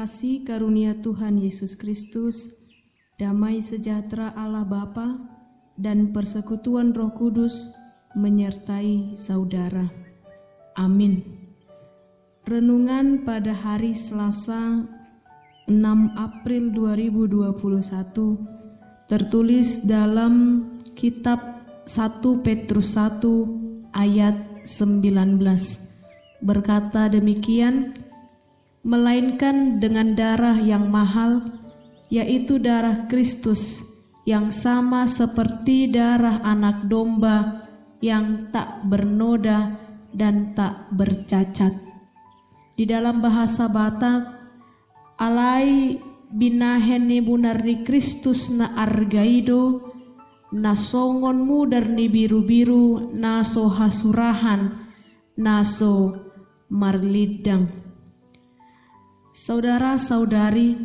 Kasih karunia Tuhan Yesus Kristus, damai sejahtera Allah Bapa, dan persekutuan Roh Kudus menyertai saudara. Amin. Renungan pada hari Selasa 6 April 2021 tertulis dalam kitab 1 Petrus 1 ayat 19. Berkata demikian, melainkan dengan darah yang mahal, yaitu darah Kristus, yang sama seperti darah anak domba yang tak bernoda dan tak bercacat. Di dalam bahasa Batak, alai binaheni bunarni Kristus na argaido, nasongon mudarni biru-biru, naso hasurahan, naso marlidang. Saudara-saudari,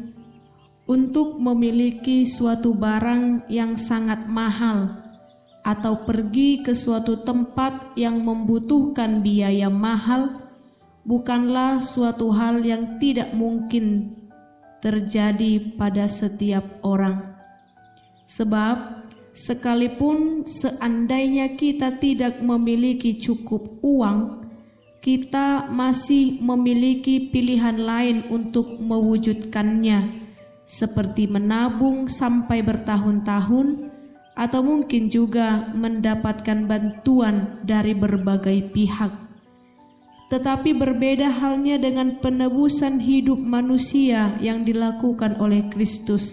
untuk memiliki suatu barang yang sangat mahal atau pergi ke suatu tempat yang membutuhkan biaya mahal bukanlah suatu hal yang tidak mungkin terjadi pada setiap orang. Sebab sekalipun seandainya kita tidak memiliki cukup uang, kita masih memiliki pilihan lain untuk mewujudkannya, seperti menabung sampai bertahun-tahun, atau mungkin juga mendapatkan bantuan dari berbagai pihak. Tetapi berbeda halnya dengan penebusan hidup manusia yang dilakukan oleh Kristus.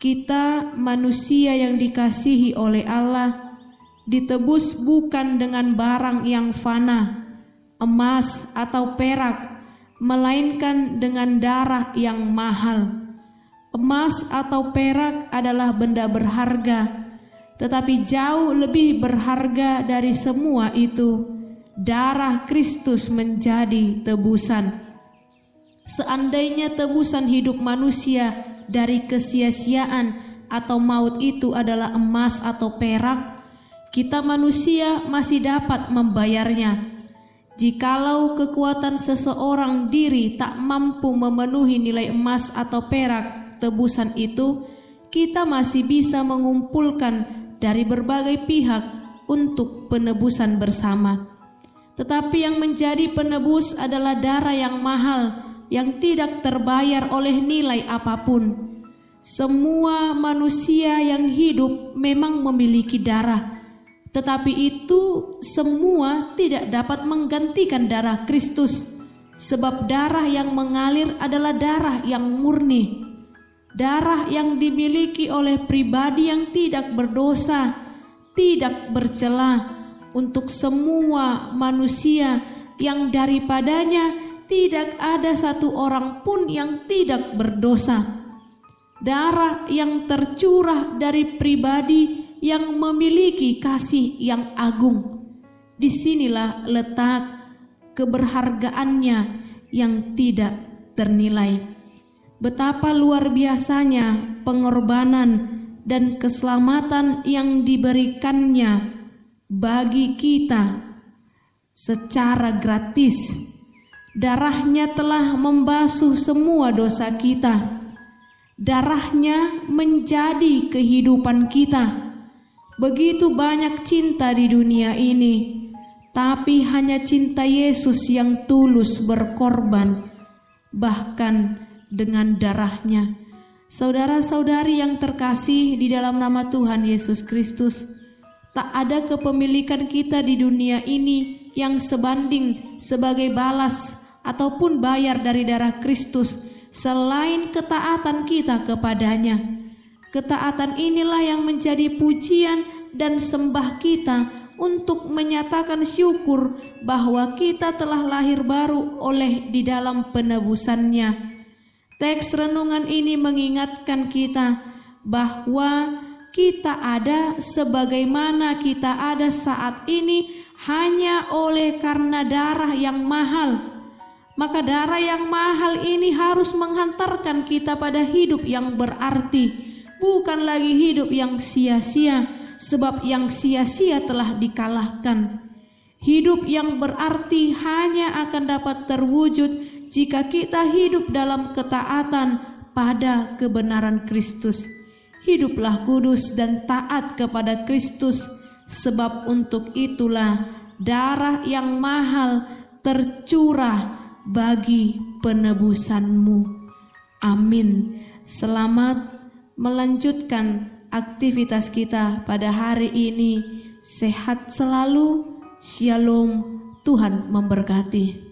Kita manusia yang dikasihi oleh Allah ditebus bukan dengan barang yang fana, emas atau perak, melainkan dengan darah yang mahal. Emas atau perak adalah benda berharga, tetapi jauh lebih berharga dari semua itu, darah Kristus menjadi tebusan. Seandainya tebusan hidup manusia dari kesia-siaan atau maut itu adalah emas atau perak, kita manusia masih dapat membayarnya. Jikalau kekuatan seseorang diri tak mampu memenuhi nilai emas atau perak tebusan itu, kita masih bisa mengumpulkan dari berbagai pihak untuk penebusan bersama. Tetapi yang menjadi penebus adalah darah yang mahal yang tidak terbayar oleh nilai apapun. Semua manusia yang hidup memang memiliki darah, tetapi itu semua tidak dapat menggantikan darah Kristus, sebab darah yang mengalir adalah darah yang murni, darah yang dimiliki oleh pribadi yang tidak berdosa, tidak bercela, untuk semua manusia yang daripadanya tidak ada satu orang pun yang tidak berdosa. Darah yang tercurah dari pribadi yang memiliki kasih yang agung. Disinilah letak keberhargaannya yang tidak ternilai. Betapa luar biasanya pengorbanan dan keselamatan yang diberikannya bagi kita secara gratis. Darahnya telah membasuh semua dosa kita. Darahnya menjadi kehidupan kita. Begitu banyak cinta di dunia ini, tapi hanya cinta Yesus yang tulus berkorban, bahkan dengan darahnya. Saudara-saudari yang terkasih di dalam nama Tuhan Yesus Kristus, tak ada kepemilikan kita di dunia ini yang sebanding sebagai balas ataupun bayar dari darah Kristus selain ketaatan kita kepadanya. Ketaatan inilah yang menjadi pujian dan sembah kita untuk menyatakan syukur bahwa kita telah lahir baru oleh di dalam penebusannya. Teks renungan ini mengingatkan kita bahwa kita ada sebagaimana kita ada saat ini hanya oleh karena darah yang mahal. Maka darah yang mahal ini harus menghantarkan kita pada hidup yang berarti, bukan lagi hidup yang sia-sia, sebab yang sia-sia telah dikalahkan. Hidup yang berarti hanya akan dapat terwujud jika kita hidup dalam ketaatan pada kebenaran Kristus. Hiduplah kudus dan taat kepada Kristus, sebab untuk itulah darah yang mahal tercurah bagi penebusanmu. Amin. Selamat melanjutkan aktivitas kita pada hari ini. Sehat selalu. Shalom. Tuhan memberkati.